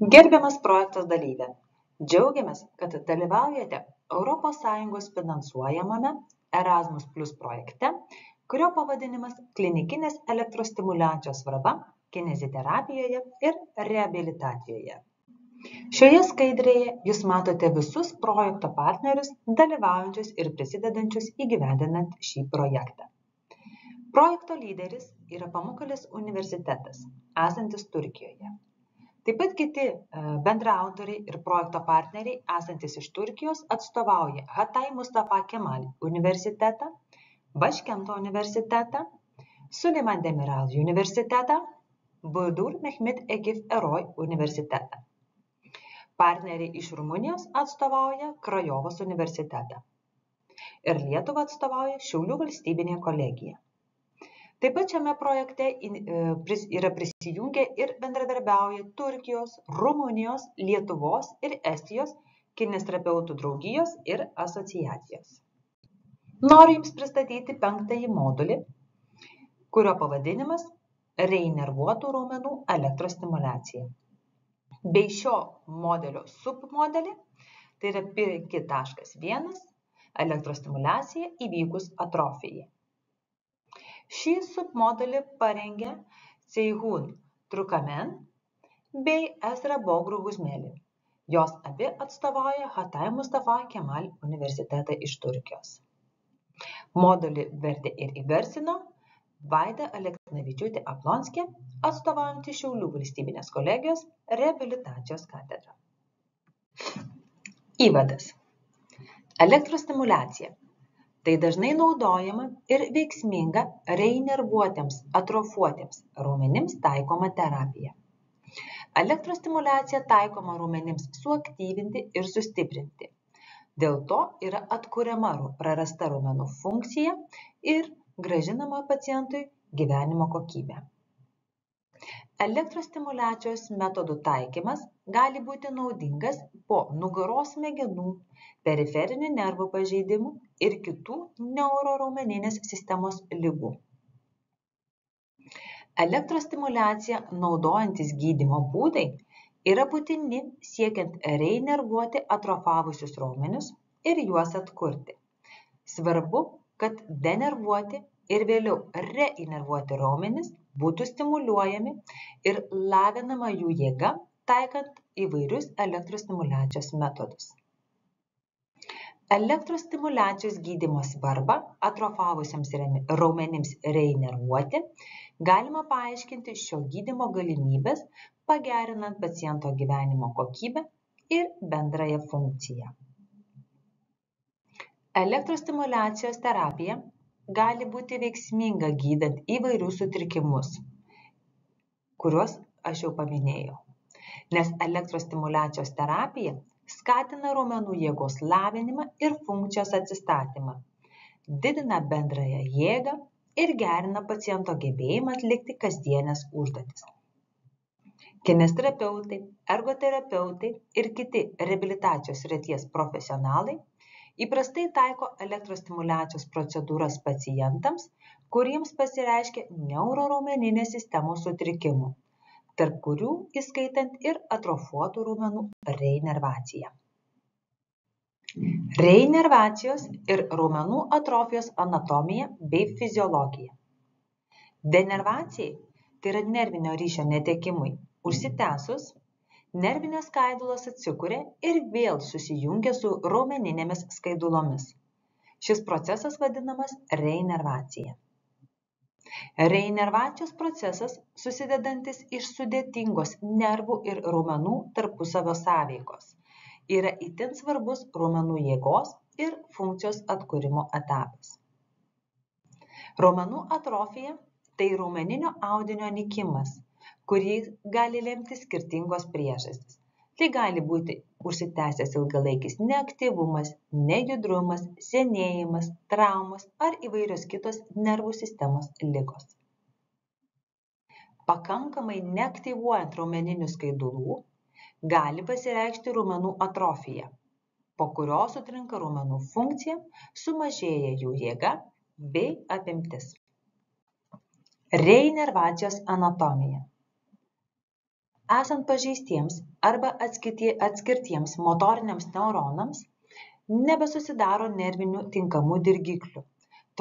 Gerbiamas projektos dalyvė, džiaugiamės, kad dalyvaujate ES finansuojamame Erasmus Plus projekte, kurio pavadinimas klinikinės elektrostimuliacijos svarba kineziterapijoje ir reabilitacijoje. Šioje skaidrėje jūs matote visus projekto partnerius dalyvaujančius ir prisidedančius įgyvendinant šį projektą. Projekto lyderis yra Pamukkale's universitetas, esantis Turkijoje. Taip pat kiti bendraautoriai ir projekto partneriai esantis iš Turkijos atstovauja Hatay Mustafa Kemal universitetą, Başkent universitetą, Süleyman Demirel universitetą, Burdur Mehmet Akif Ersoy universitetą. Partneriai iš Rumunijos atstovauja Krajovos universitetą ir Lietuvą atstovauja Šiaulių valstybinė kolegija. Taip pat šiame projekte yra prisijungę ir bendradarbiauja Turkijos, Rumunijos, Lietuvos ir Estijos kineziterapeutų draugijos ir asociacijos. Noriu Jums pristatyti 5. modulį, kurio pavadinimas reinervuotų raumenų elektrostimuliacija. Bei šio modelio submodelį, tai yra 5.1 elektrostimuliacija įvykus atrofijai. Šį submodulį parengė Ceyhun Trukamen bei Esra Bogru Guzmeli. Jos abi atstovauja Hatay Mustafa Kemal universitetą iš Turkijos. Modulį vertė ir įgarsino Vaida Aleknavičiūtė Aplonskė, atstovaujanti Šiaulių valstybinės kolegijos reabilitacijos katedrą. Įvadas. Elektrostimuliacija. Tai dažnai naudojama ir veiksminga reinervuotiems, atrofuotiems raumenims taikoma terapija. Elektrostimuliacija taikoma raumenims suaktyvinti ir sustiprinti. Dėl to yra atkuriama prarasta raumenų funkcija ir grąžinama pacientui gyvenimo kokybė. Elektrostimuliacijos metodų taikymas gali būti naudingas po nugaros smegenų, periferinių nervų pažeidimų ir kitų neuroraumeninės sistemos ligų. Elektrostimuliacija naudojantis gydymo būdai yra būtini siekiant reinervuoti atrofavusius raumenius ir juos atkurti. Svarbu, kad denervuoti ir vėliau reinervuoti raumenys būtų stimuliuojami ir lavinama jų jėga, taikant įvairius elektrostimuliacijos metodus. Elektrostimuliacijos gydymo svarbą atrofavusiems raumenims reinervuoti galima paaiškinti šio gydymo galimybės, pagerinant paciento gyvenimo kokybę ir bendrąją funkciją. Elektrostimuliacijos terapija gali būti veiksminga gydant įvairius sutrikimus, kuriuos aš jau paminėjau, nes elektrostimuliacijos terapija skatina raumenų jėgos lavinimą ir funkcijos atsistatymą, didina bendrąją jėgą ir gerina paciento gebėjimą atlikti kasdienes užduotis. Kineziterapeutai, ergoterapeutai ir kiti reabilitacijos srities profesionalai įprastai taiko elektrostimuliacijos procedūras pacientams, kuriems pasireiškia neuroraumeninės sistemos sutrikimų, tarp kurių įskaitant ir atrofuotų raumenų reinervaciją. Reinervacijos ir raumenų atrofijos anatomija bei fiziologija. Denervacijai, tai yra nervinio ryšio netekimui, užsitęsus, nervinės skaidulos atsikuria ir vėl susijungia su raumeninėmis skaidulomis. Šis procesas vadinamas reinervacija. Reinervacijos procesas, susidedantis iš sudėtingos nervų ir raumenų tarpusavio sąveikos, yra itin svarbus raumenų jėgos ir funkcijos atkūrimo etapas. Raumenų atrofija – tai raumeninio audinio nykimas, kurį gali lemti skirtingos priežastys. Tai gali būti užsitęsęs ilgalaikis neaktyvumas, nejudrumas, senėjimas, traumos ar įvairios kitos nervų sistemos ligos. Pakankamai neaktyvuojant raumeninių skaidulų gali pasireikšti raumenų atrofija, po kurio sutrinka raumenų funkcija, sumažėja jų jėga bei apimtis. Reinervacijos anatomija. esant pažeistiems arba atskirtiems motoriniams neuronams, nebesusidaro nervinių tinkamų dirgiklių.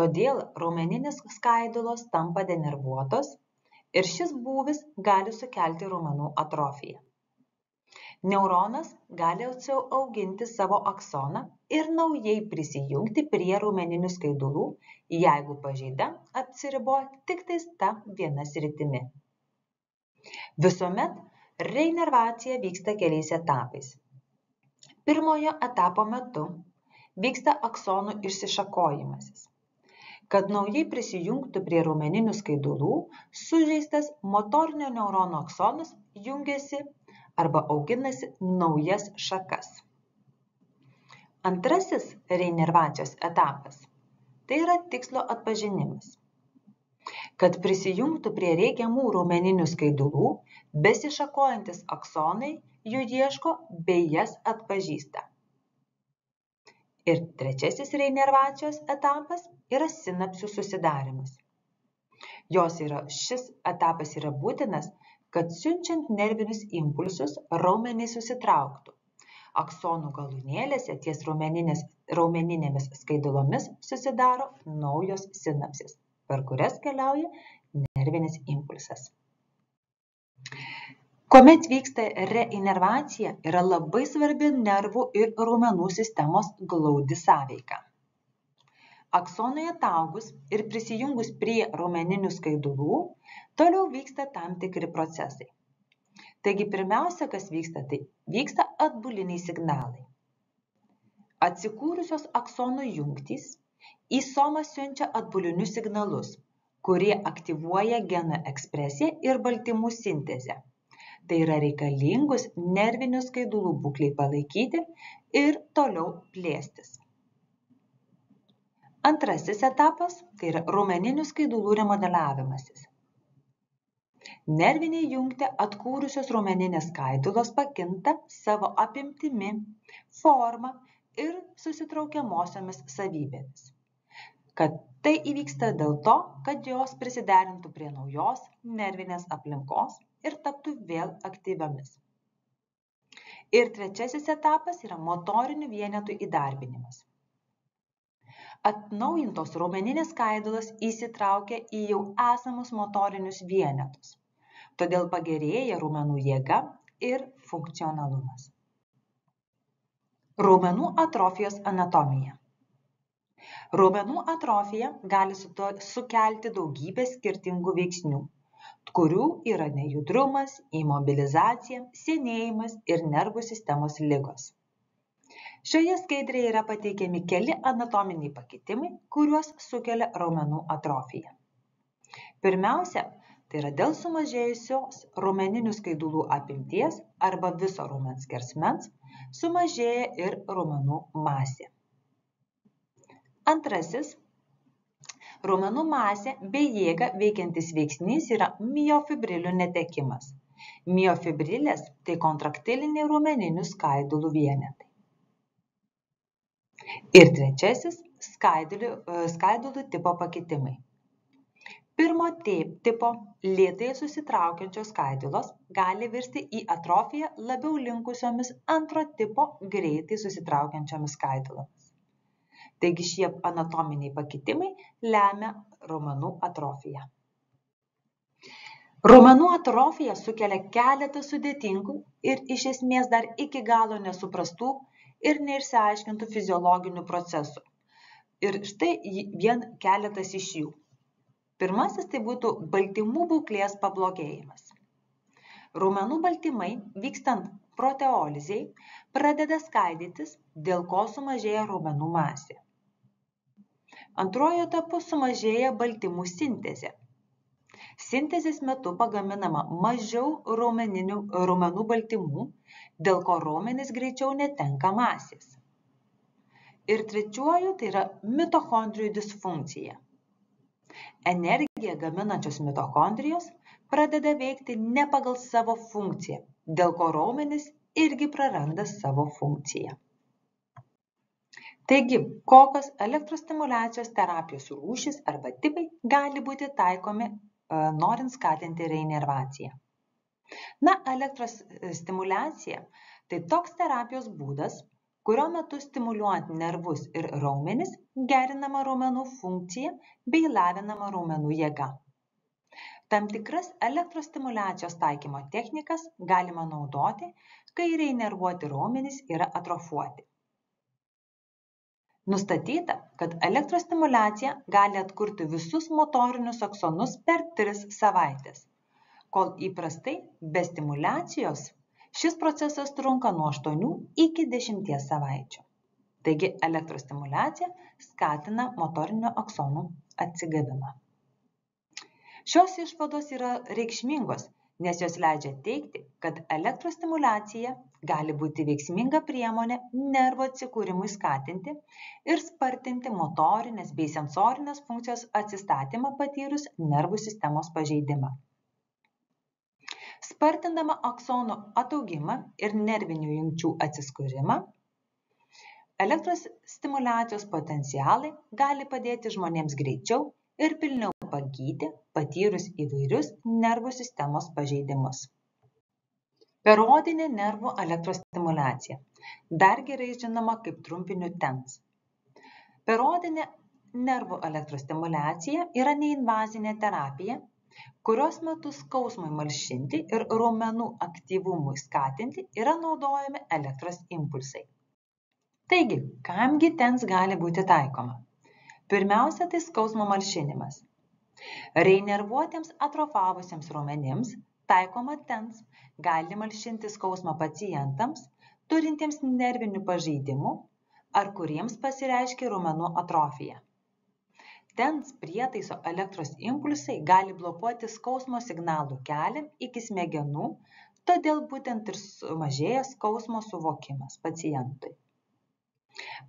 Todėl raumeninės skaidulos tampa denervuotos ir šis būvis gali sukelti raumenų atrofiją. Neuronas gali auginti savo aksoną ir naujai prisijungti prie raumeninių skaidulų, jeigu pažeida apsiriboja tik ta viena sritimi. Visuomet reinervacija vyksta keliais etapais. Pirmojo etapo metu vyksta aksonų išsišakojimasis. Kad naujai prisijungtų prie raumeninių skaidulų, sužeistas motorinio neurono aksonas jungiasi arba auginasi naujas šakas. Antrasis reinervacijos etapas – tai yra tikslo atpažinimas. Kad prisijungtų prie reikiamų raumeninių skaidulų, besišakojantis aksonai jų ieško bei jas atpažįsta. Ir trečiasis reinervacijos etapas yra sinapsių susidarimas. Šis etapas yra būtinas, kad siunčiant nervinius impulsus raumenys susitrauktų. Aksonų galūnėlėse ties raumeninėmis skaidulomis susidaro naujos sinapsės, per kurias keliauja nervinis impulsas. Kuomet vyksta reinervacija, yra labai svarbi nervų ir raumenų sistemos glaudi sąveika. Aksonui ataugus ir prisijungus prie raumeninių skaidulų, toliau vyksta tam tikri procesai. Taigi pirmiausia, kas vyksta, tai vyksta atbuliniai signalai. Atsikūrusios aksonų jungtys į somą siunčia atbulinius signalus, kurie aktyvuoja genų ekspresiją ir baltymų sintezę. Tai yra reikalingus nervinių skaidulų būklei palaikyti ir toliau plėstis. Antrasis etapas – tai yra raumeninių skaidulų remodeliavimasis. Nervinė jungtė atkūrusios raumeninės skaidulos pakinta savo apimtimi, forma ir susitraukiamosiomis savybėmis. Kad tai įvyksta dėl to, kad jos prisiderintų prie naujos nervinės aplinkos ir taptų vėl aktyviomis. Ir trečiasis etapas yra motorinių vienetų įdarbinimas. Atnaujintos raumeninės skaidulos įsitraukia į jau esamus motorinius vienetus, todėl pagerėja raumenų jėga ir funkcionalumas. Raumenų atrofijos anatomija. Raumenų atrofija gali sukelti daugybę skirtingų veiksnių, kurių yra nejudrumas, imobilizacija, senėjimas ir nervų sistemos ligos. Šioje skaidrėje yra pateikiami keli anatominiai pakitimai, kuriuos sukelia raumenų atrofija. Pirmiausia, tai yra dėl sumažėjusios raumeninių skaidulų apimties arba viso raumens skersmens sumažėja ir raumenų masė. Antrasis, raumenų masę bei jėgą veikiantis veiksnys yra miofibrilių netekimas. Miofibrilės – tai kontraktiliniai raumeninių skaidulų vienetai. Ir trečiasis – skaidulų tipo pakitimai. Pirmo tipo lėtai susitraukiančios skaidulos gali virsti į atrofiją labiau linkusiomis antro tipo greitai susitraukiančiomis skaidulomis. Taigi šie anatominiai pakitimai lemia raumenų atrofiją. Raumenų atrofija sukelia keletą sudėtingų ir iš esmės dar iki galo nesuprastų ir neišsiaiškintų fiziologinių procesų. Ir štai vien keletas iš jų. Pirmasis tai būtų baltymų būklės pablogėjimas. Raumenų baltymai, vykstant proteolizei, pradeda skaidytis, dėl ko sumažėja raumenų masė. Antruoju etapu sumažėja baltymų sintezė. Sintezės metu pagaminama mažiau raumenų baltymų, dėl ko raumenys greičiau netenka masės. Ir trečiuoju tai yra mitochondrijų disfunkcija. Energiją gaminančios mitochondrijos pradeda veikti ne pagal savo funkciją, dėl ko raumenys irgi praranda savo funkciją. Taigi, kokios elektrostimuliacijos terapijos rūšys arba tipai gali būti taikomi, norint skatinti reinervaciją? Elektros stimuliacija tai toks terapijos būdas, kurio metu stimuliuojant nervus ir raumenis gerinama raumenų funkcija bei lavinama raumenų jėga. Tam tikras elektros stimuliacijos taikymo technikas galima naudoti, kai reinervuoti raumenys yra atrofuoti. Nustatyta, kad elektros stimuliacija gali atkurti visus motorinius aksonus per 3 savaitės, kol įprastai be stimuliacijos šis procesas trunka nuo 8 iki 10 savaičių. Taigi elektros stimuliacija skatina motorinių aksonų atsigavimą. Šios išvados yra reikšmingos, nes jos leidžia teigti, kad elektros stimuliacija gali būti veiksminga priemonė nervo atsikūrimui skatinti ir spartinti motorinės bei sensorinės funkcijos atsistatymą patyrus nervų sistemos pažeidimą. Spartindama aksonų ataugimą ir nervinių jungčių atsiskūrimą, elektros stimuliacijos potencialai gali padėti žmonėms greičiau ir pilniau pagydyti patyrus įvairius nervų sistemos pažeidimus. Periodinė nervų elektros stimuliacija, dar gerai žinoma kaip trumpiniu TENS. Periodinė nervų elektros stimuliacija yra neinvazinė terapija, kurios metu skausmui malšinti ir raumenų aktyvumui skatinti yra naudojami elektros impulsai. Taigi, kamgi TENS gali būti taikoma? Pirmiausia, tai skausmo malšinimas. Reinervuotiems atrofavusiems raumenims taikoma TENS gali malšinti skausmą pacientams, turintiems nervinių pažeidimų ar kuriems pasireiškia raumenų atrofija. TENS prietaiso elektros impulsai gali blokuoti skausmo signalų kelią iki smegenų, todėl būtent ir sumažėja skausmo suvokimas pacientui.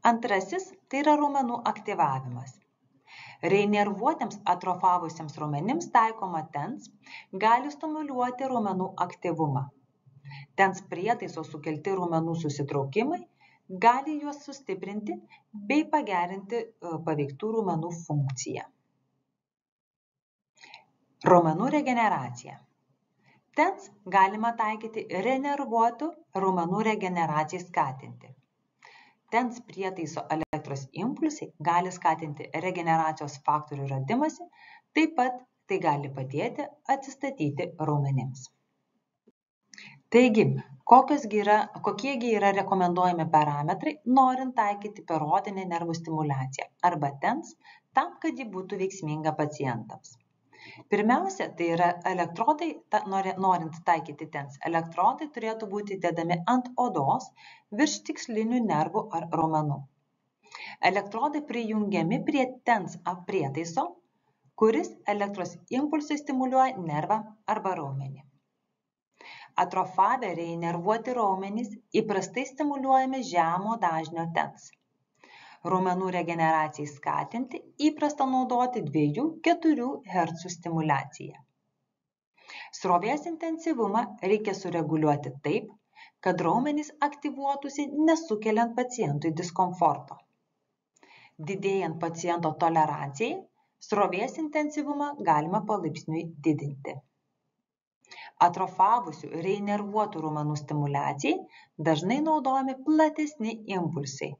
Antrasis tai yra raumenų aktyvavimas. Reinervuotiems atrofavusiems raumenims taikoma TENS gali stimuliuoti raumenų aktyvumą. TENS prietaiso sukelti raumenų susitraukimai gali juos sustiprinti bei pagerinti paveiktų raumenų funkciją. Raumenų regeneracija. TENS galima taikyti renervuotų raumenų regeneracijai skatinti. TENS prietaiso elektros impulsai gali skatinti regeneracijos faktorių radimąsi, taip pat tai gali padėti atsistatyti raumenims. Taigi, kokiegi yra rekomenduojami parametrai, norint taikyti periodinę nervų stimuliaciją arba TENS, tam, kad ji būtų veiksminga pacientams. Pirmiausia, tai yra elektrodai, norint taikyti TENS, elektrodai turėtų būti dedami ant odos virš tikslinių nervų ar raumenų. Elektrodai prijungiami prie TENS prietaiso, kuris elektros impulsai stimuliuoja nervą arba raumenį. Atrofavę reinervuoti raumenys įprastai stimuliuojami žemo dažnio TENS. Raumenų regeneracijai skatinti įprasta naudoti 2–4 Hz stimuliaciją. Srovės intensyvumą reikia sureguliuoti taip, kad raumenys aktyvuotųsi nesukeliant pacientui diskomforto. Didėjant paciento tolerancijai, srovės intensyvumą galima palaipsniui didinti. Atrofavusių reinervuotų raumenų stimuliacijai dažnai naudojami platesni impulsai.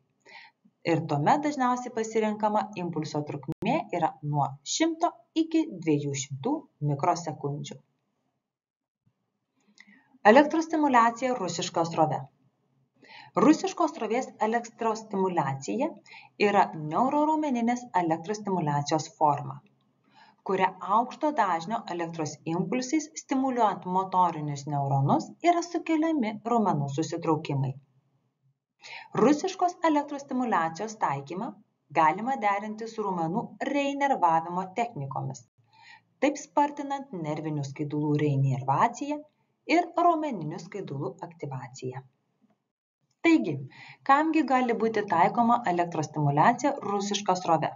Ir tuomet dažniausiai pasirenkama impulso trukmė yra nuo 100 iki 200 mikrosekundžių. Elektrostimuliacija rusiška srove. Rusiškos srovės elektrostimuliacija yra neuroraumeninės elektrostimuliacijos forma, kuria aukšto dažnio elektros impulsais stimuliuojant motorinius neuronus yra sukeliami raumenų susitraukimai. Rusiškos elektrostimuliacijos taikymą galima derinti su raumenų reinervavimo technikomis, taip spartinant nervinių skaidulų reinervaciją ir raumeninių skaidulų aktyvaciją. Taigi, kamgi gali būti taikoma elektrostimuliacija rusiška srove?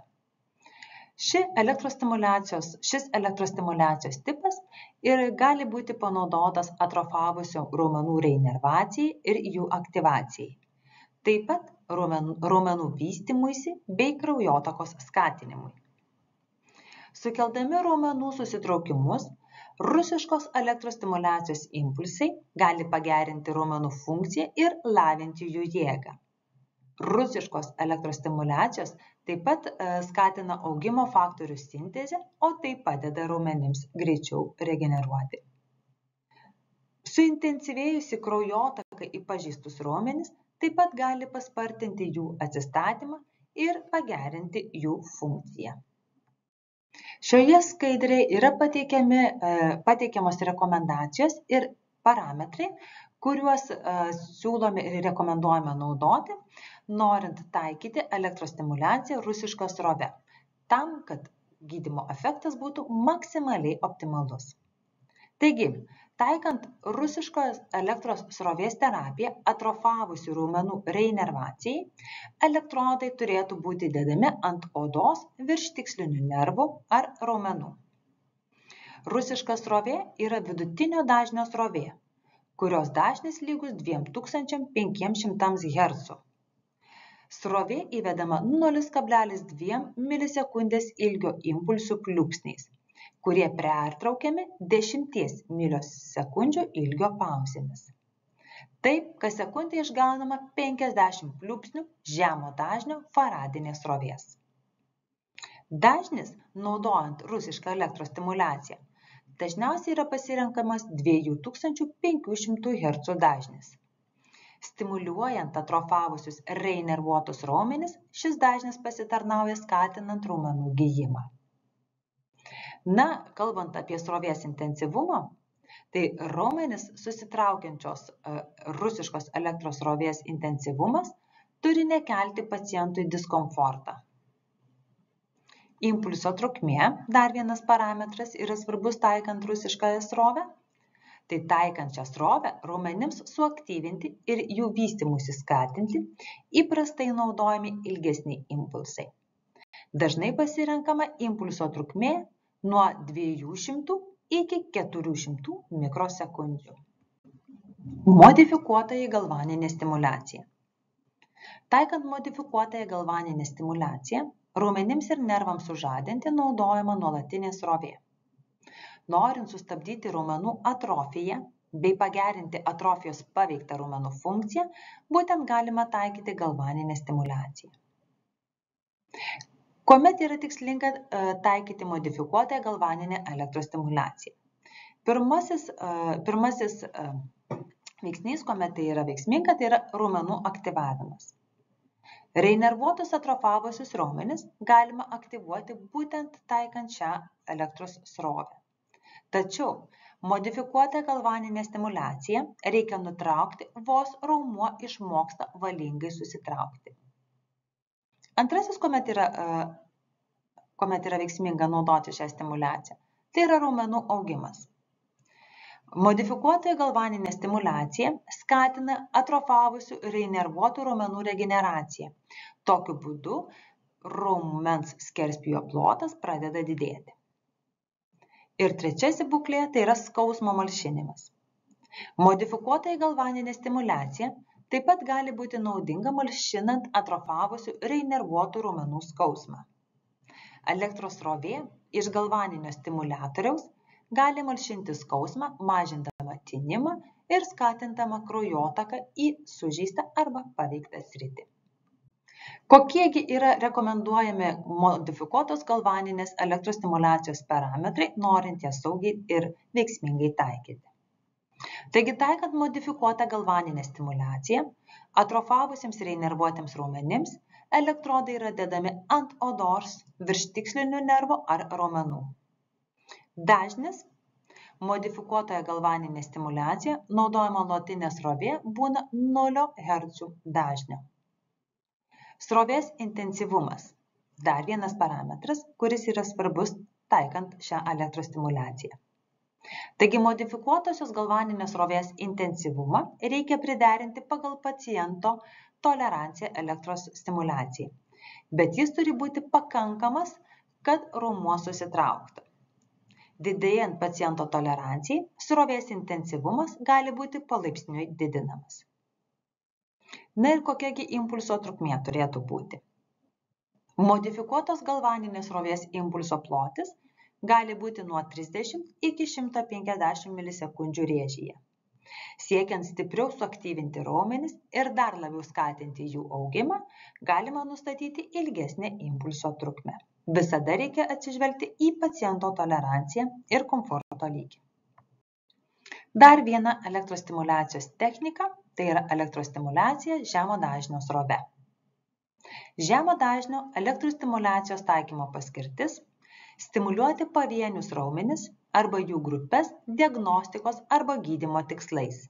Šis elektrostimuliacijos tipas gali būti panaudotas atrofavusio raumenų reinervacijai ir jų aktyvacijai. Taip pat raumenų vystymuisi bei kraujotakos skatinimui. Sukeldami raumenų susitraukimus, Rusiškos elektrostimuliacijos impulsai gali pagerinti raumenų funkciją ir lavinti jų jėgą. Rusiškos elektrostimuliacijos taip pat skatina augimo faktorių sintezę, o tai padeda raumenims greičiau regeneruoti. Suintensyvėjusi kraujotaka į pažeistus raumenis taip pat gali paspartinti jų atsistatymą ir pagerinti jų funkciją. Šioje skaidrėje yra pateikiamos rekomendacijos ir parametrai, kuriuos siūlome ir rekomenduojame naudoti, norint taikyti elektrostimuliaciją rusiška srove, tam, kad gydymo efektas būtų maksimaliai optimalus. Taigi, taikant rusiškos elektros srovės terapiją atrofavusių raumenų reinervacijai, elektrodai turėtų būti dedami ant odos virš tikslinių nervų ar raumenų. Rusiška srovė yra vidutinio dažnio srovė, kurios dažnis lygus 2500 Hz. Srovė įvedama 0,2 milisekundės ilgio impulsų pliūpsniais, kurie pertraukiami 10 milisekundžių ilgio pauzėmis. Taip, kas sekundę išgaunama 50 pliūpsnių žemo dažnio faradinės srovės. Dažnis, naudojant rusišką elektrostimuliaciją, dažniausiai yra pasirenkamas 2500 Hz dažnis. Stimuliuojant atrofavusius reinervuotus raumenis, šis dažnis pasitarnauja skatinant raumenų gijimą. Na, kalbant apie srovės intensyvumą, tai raumenis susitraukiančios rusiškos elektros srovės intensyvumas turi nekelti pacientui diskomfortą. Impulso trukmė, dar vienas parametras, yra svarbus taikant rusiškąją srovę. Tai taikant šią srovę raumenims suaktyvinti ir jų vystymusi skatinti įprastai naudojami ilgesni impulsai. Dažnai pasirenkama impulso trukmė nuo 200 iki 400 mikrosekundžių. Modifikuotoji galvaninė stimuliacija. Taikant modifikuotąją galvaninę stimuliaciją, raumenims ir nervams sužadinti naudojama nuolatinė srovė. Norint sustabdyti raumenų atrofiją bei pagerinti atrofijos paveiktą raumenų funkciją, būtent galima taikyti galvaninę stimuliaciją. Kuomet yra tikslinga taikyti modifikuotąją galvaninę elektrostimuliaciją? Pirmasis veiksnys, kuomet tai yra veiksminga, tai yra raumenų aktyvavimas. Reinervuotus atrofavusius raumenis galima aktyvuoti būtent taikant šią elektros srovę. Tačiau modifikuotą galvaninę stimuliaciją reikia nutraukti, vos raumuo išmoksta valingai susitraukti. Antrasis, kuomet yra veiksminga naudoti šią stimuliaciją, tai yra raumenų augimas. Modifikuotoji galvaninė stimuliacija skatina atrofavusių reinervuotų raumenų regeneraciją. Tokiu būdu raumens skerspjūvio plotas pradeda didėti. Ir trečiasi būklė tai yra skausmo malšinimas. Modifikuotoji galvaninė stimuliacija taip pat gali būti naudinga malšinant atrofavusių reinervuotų raumenų skausmą. Elektros srovė iš galvaninio stimuliatoriaus gali malšinti skausmą, mažindama tinimą ir skatindama kraujotaką į sužeistą arba paveiktą sritį. Kokiegi yra rekomenduojami modifikuotos galvaninės elektrostimuliacijos parametrai, norint jas saugiai ir veiksmingai taikyti? Taigi, taikant modifikuotą galvaninę stimuliaciją, atrofavusiems reinervuotiems raumenims elektrodai yra dedami ant odos virš tikslinių nervų ar raumenų. Dažnis modifikuotoje galvaninė stimuliacija naudojama nuolatinė srovė būna 0 Hz dažnio. Srovės intensyvumas – dar vienas parametras, kuris yra svarbus taikant šią elektrostimuliaciją. Taigi modifikuotosios galvaninės srovės intensyvumą reikia priderinti pagal paciento toleranciją elektros stimuliacijai, bet jis turi būti pakankamas, kad raumuo susitrauktų. Didėjant paciento tolerancijai, srovės intensyvumas gali būti palaipsniui didinamas. Na ir kokiagi impulso trukmė turėtų būti? Modifikuotos galvaninės srovės impulso plotis gali būti nuo 30 iki 150 milisekundžių rėžyje. Siekiant stipriau suaktyvinti raumenis ir dar labiau skatinti jų augimą, galima nustatyti ilgesnę impulso trukmę. Visada reikia atsižvelgti į paciento toleranciją ir komforto lygį. Dar viena elektrostimuliacijos technika – tai yra elektrostimuliacija žemo dažnio srove. Žemo dažnio elektrostimuliacijos taikymo paskirtis – stimuliuoti pavienius raumenis arba jų grupes diagnostikos arba gydymo tikslais.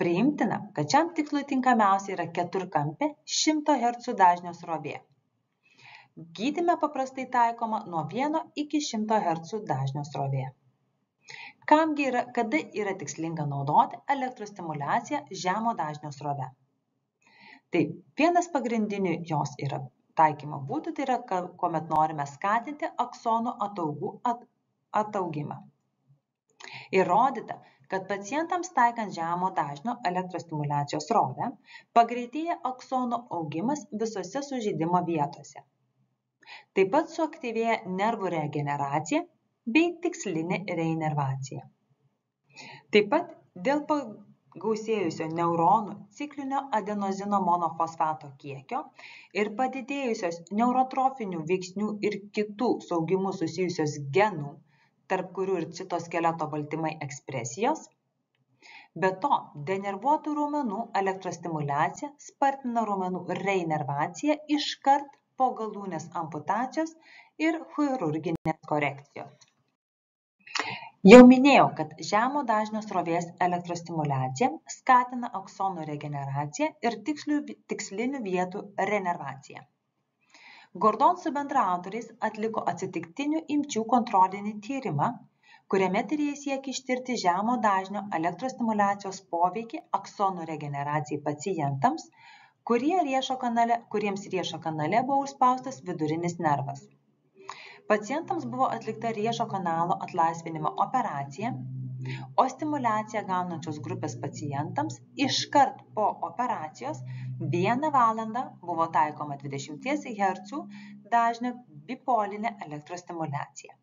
Priimtina, kad šiam tikslui tinkamiausia yra keturkampė 100 Hz dažnio srovė. Gydyme paprastai taikoma nuo 1 iki 100 Hz dažnio srovė. Kada yra tikslinga naudoti elektrostimuliaciją žemo dažnio srove? Tai vienas pagrindinių jos yra taikymo būdų, tai yra, kuomet norime skatinti aksonų ataugų ataugimą. Įrodyta, kad pacientams taikant žemo dažnio elektrostimuliacijos srovę, pagreitėja aksonų augimas visose sužeidimo vietose. Taip pat suaktyvėja nervų regeneracija bei tikslinė reinervacija. Taip pat dėl pagausėjusio neuronų ciklinio adenozino monofosfato kiekio ir padidėjusios neurotrofinių veiksnių ir kitų su augimu susijusios genų, tarp kurių ir citoskeleto baltymai ekspresijos. Be to, denervuotų raumenų elektrostimuliacija spartina raumenų reinervaciją iškart po galūnės amputacijos ir chirurginės korekcijos. Jau minėjau, kad žemo dažnio srovės elektrostimuliacija skatina aksonų regeneraciją ir tikslinių vietų renervaciją. Gordon su bendraautoriais atliko atsitiktinių imčių kontrolinį tyrimą, kuriame tyrėjai siekia ištirti žemo dažnio elektrostimuliacijos poveikį aksonų regeneracijai pacientams, kuriems riešo kanale buvo užspaustas vidurinis nervas. Pacientams buvo atlikta riešo kanalo atlaisvinimo operacija, o stimuliaciją gaunančios grupės pacientams iškart po operacijos 1 valandą buvo taikoma 20 Hz dažnio bipolinė elektrostimuliacija.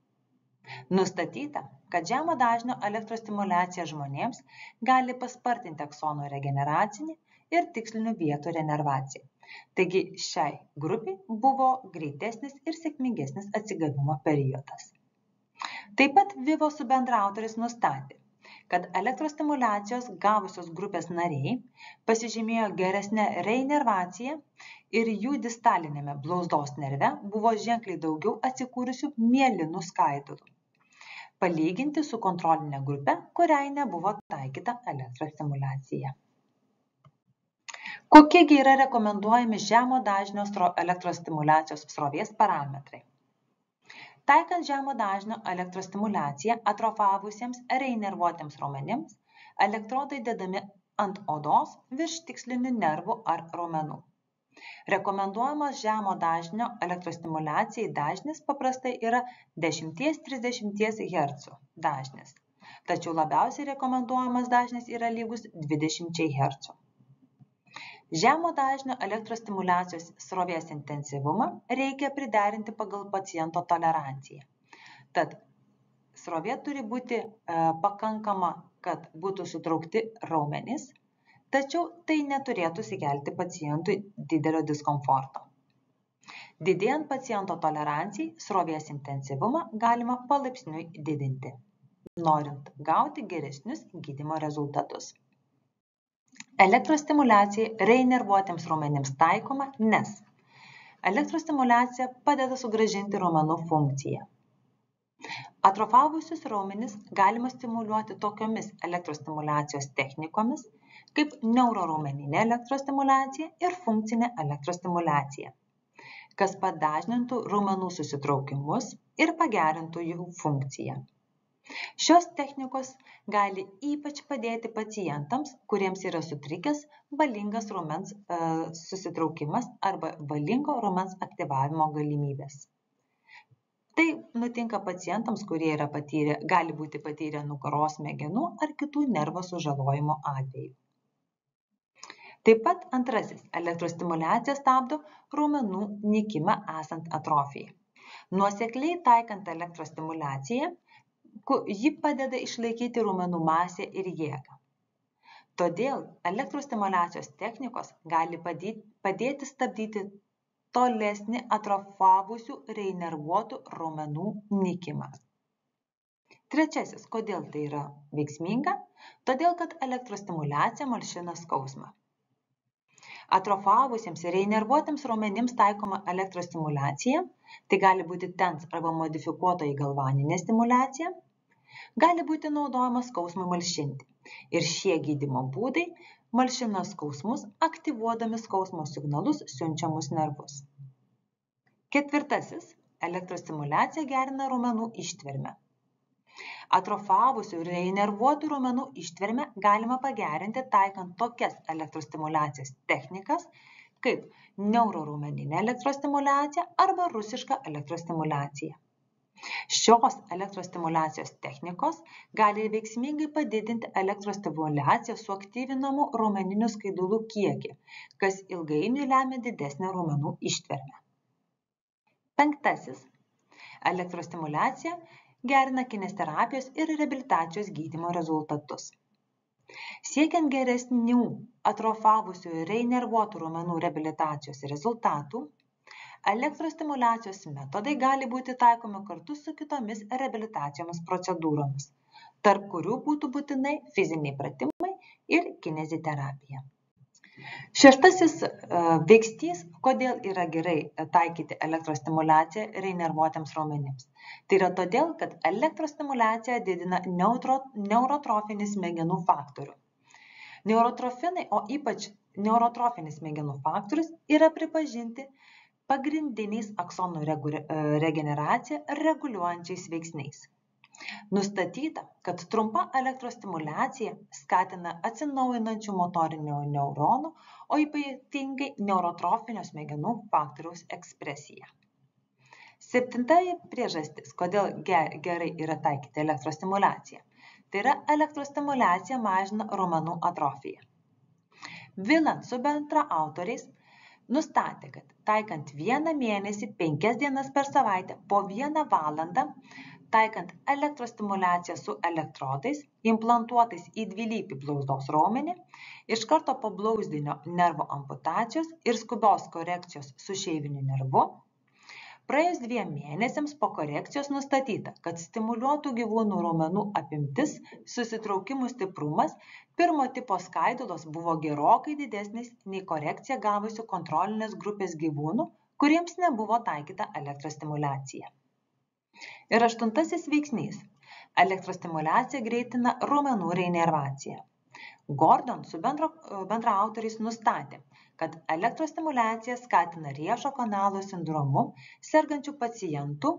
Nustatyta, kad žemo dažnio elektrostimuliacija žmonėms gali paspartinti aksonų regeneracinį ir tikslinių vietų renervaciją. Taigi šiai grupiai buvo greitesnis ir sėkmingesnis atsigavimo periodas. Taip pat Vivo su bendraautoriais nustatė, kad elektrostimuliacijos gavusios grupės nariai pasižymėjo geresnę reinervaciją ir jų distalinėme blauzdos nerve buvo ženkliai daugiau atsikūrusių mielinų skaidulų, palyginti su kontrolinė grupe, kuriai nebuvo taikyta elektrostimuliacija. Kokiegi yra rekomenduojami žemo dažnio elektrostimuliacijos srovės parametrai? Taikant žemo dažnio elektrostimuliaciją atrofavusiems reinervuotiems raumenims, elektrodai dedami ant odos virš tikslinių nervų ar raumenų. Rekomenduojamas žemo dažnio elektrostimuliacijai dažnis paprastai yra 10–30 Hz dažnis, tačiau labiausiai rekomenduojamas dažnis yra lygus 20 Hz. Žemo dažnio elektrostimuliacijos srovės intensyvumą reikia priderinti pagal paciento toleranciją. Tad srovė turi būti pakankama, kad būtų sutraukti raumenys, tačiau tai neturėtų sukelti pacientui didelio diskomforto. Didėjant paciento tolerancijai, srovės intensyvumą galima palaipsniui didinti, norint gauti geresnius gydymo rezultatus. Elektrostimuliacija reinervuotiems raumenims taikoma, nes elektrostimuliacija padeda sugrąžinti raumenų funkciją. Atrofavusius raumenis galima stimuliuoti tokiomis elektrostimuliacijos technikomis, kaip neuroraumeninė elektrostimuliacija ir funkcinė elektrostimuliacija, kas padažnintų raumenų susitraukimus ir pagerintų jų funkciją. Šios technikos gali ypač padėti pacientams, kuriems yra sutrikęs valingas raumens susitraukimas arba valingo raumens aktyvavimo galimybės. Tai nutinka pacientams, kurie gali būti patyrę nugaros smegenų ar kitų nervo sužalojimo atvejų. Taip pat antrasis, elektrostimuliacija stabdo raumenų nykimą esant atrofijai. Nuosekliai taikant elektrostimuliaciją, ji padeda išlaikyti raumenų masę ir jėgą. Todėl elektrostimuliacijos technikos gali padėti stabdyti tolesnį atrofavusių reinervuotų raumenų nykimą. Trečiasis, kodėl tai yra veiksminga? Todėl, kad elektrostimuliacija malšina skausmą. Atrofavusiems ir reinervuotiems raumenims taikoma elektrostimuliacija, tai gali būti TENS arba modifikuotoji galvaninė stimuliacija, gali būti naudojama skausmui malšinti. Ir šie gydymo būdai malšina skausmus, aktyvuodami skausmo signalus siunčiamus nervus. Ketvirtasis, elektrostimuliacija gerina raumenų ištvermę. Atrofavusių ir reinervuotų raumenų ištvermę galima pagerinti taikant tokias elektrostimuliacijos technikas, kaip neuroraumeninė elektrostimuliacija arba rusiška elektrostimuliacija. Šios elektrostimuliacijos technikos gali veiksmingai padidinti elektrostimuliaciją suaktyvinamų raumeninių skaidulų kiekį, kas ilgainiui lemia didesnę raumenų ištvermę. Penktasis, elektrostimuliacija gerina kineziterapijos ir reabilitacijos gydymo rezultatus. Siekiant geresnių atrofavusių ir reinervuotų raumenų reabilitacijos rezultatų, elektrostimuliacijos metodai gali būti taikomi kartu su kitomis reabilitacijomis procedūromis, tarp kurių būtų būtinai fiziniai pratimai ir kineziterapija. Šeštasis veiksnys, kodėl yra gerai taikyti elektrostimuliaciją reinervuotiems raumenims. Tai yra todėl, kad elektrostimuliacija didina neurotrofinį smegenų faktorių. Neurotrofinai, o ypač neurotrofinis smegenų faktorius, yra pripažinti pagrindiniais aksonų regeneraciją reguliuojančiais veiksniais. Nustatyta, kad trumpa elektrostimuliacija skatina atsinaujinančių motorinių neuronų, o ypatingai neurotrofinio smegenų faktoriaus ekspresiją. Septintoji priežastis, kodėl gerai yra taikyti elektrostimuliaciją. Tai yra elektrostimuliacija mažina raumenų atrofiją. Viland su bendraautoriais nustatė, kad taikant 1 mėnesį 5 dienas per savaitę po 1 valandą, taikant elektrostimuliaciją su elektrodais, implantuotais į dvilypį blauzdos raumenį, iš karto po blauzdinio nervo amputacijos ir skubios korekcijos su šeiviniu nervu, praėjus 2 mėnesiams po korekcijos nustatyta, kad stimuliuotų gyvūnų raumenų apimtis, susitraukimų stiprumas, pirmo tipo skaidulos buvo gerokai didesnis nei korekcija gavusių kontrolinės grupės gyvūnų, kuriems nebuvo taikyta elektrostimuliacija. Ir 8. veiksnys. Elektrostimuliacija greitina raumenų reinervaciją. Gordon su bendraautoriais nustatė, kad elektrostimuliacija skatina riešo kanalo sindromu sergančių pacientų,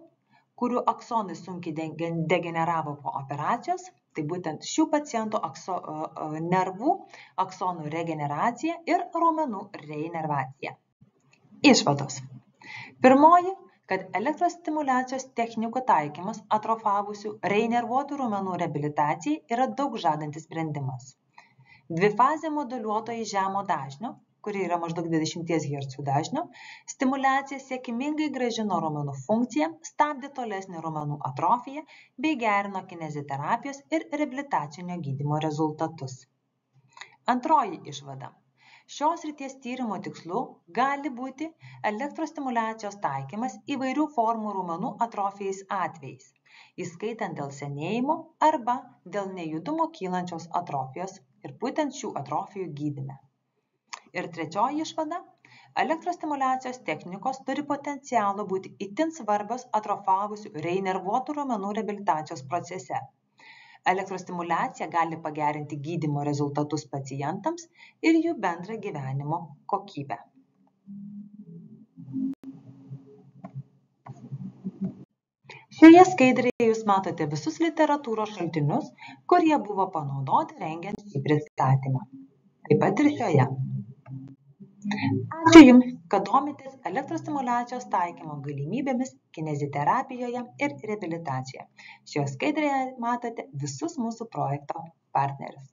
kurių aksonai sunkiai degeneravo po operacijos, tai būtent šių pacientų nervų aksonų regeneracija ir raumenų reinervacija. Išvados. Pirmoji, kad elektrostimuliacijos technikų taikymas atrofavusių reinervuotų raumenų reabilitacijai yra daug žadantis sprendimas. Dvifazė moduliuotoji žemo dažnio, kuri yra maždaug 20 Hz dažnio, stimuliacija sėkmingai grąžino raumenų funkciją, stabdė tolesnį raumenų atrofiją bei gerino kineziterapijos ir reabilitacinio gydymo rezultatus. Antroji išvada. Šios srities tyrimo tikslu gali būti elektrostimuliacijos taikymas įvairių formų raumenų atrofijais atvejais, įskaitant dėl senėjimo arba dėl nejudumo kylančios atrofijos ir būtent šių atrofijų gydyme. Ir trečioji išvada. Elektrostimuliacijos technikos turi potencialo būti itin svarbios atrofavusių reinervuotų raumenų reabilitacijos procese. Elektrostimuliacija gali pagerinti gydymo rezultatus pacientams ir jų bendrą gyvenimo kokybę. Šioje skaidrėje jūs matote visus literatūros šaltinius, kurie buvo panaudoti rengiant šį pristatymą. Taip pat ir šioje. Ačiū Jums, kad domitės elektrostimuliacijos taikymo galimybėmis kineziterapijoje ir reabilitacijoje. Šioje skaidrėje matote visus mūsų projekto partnerius.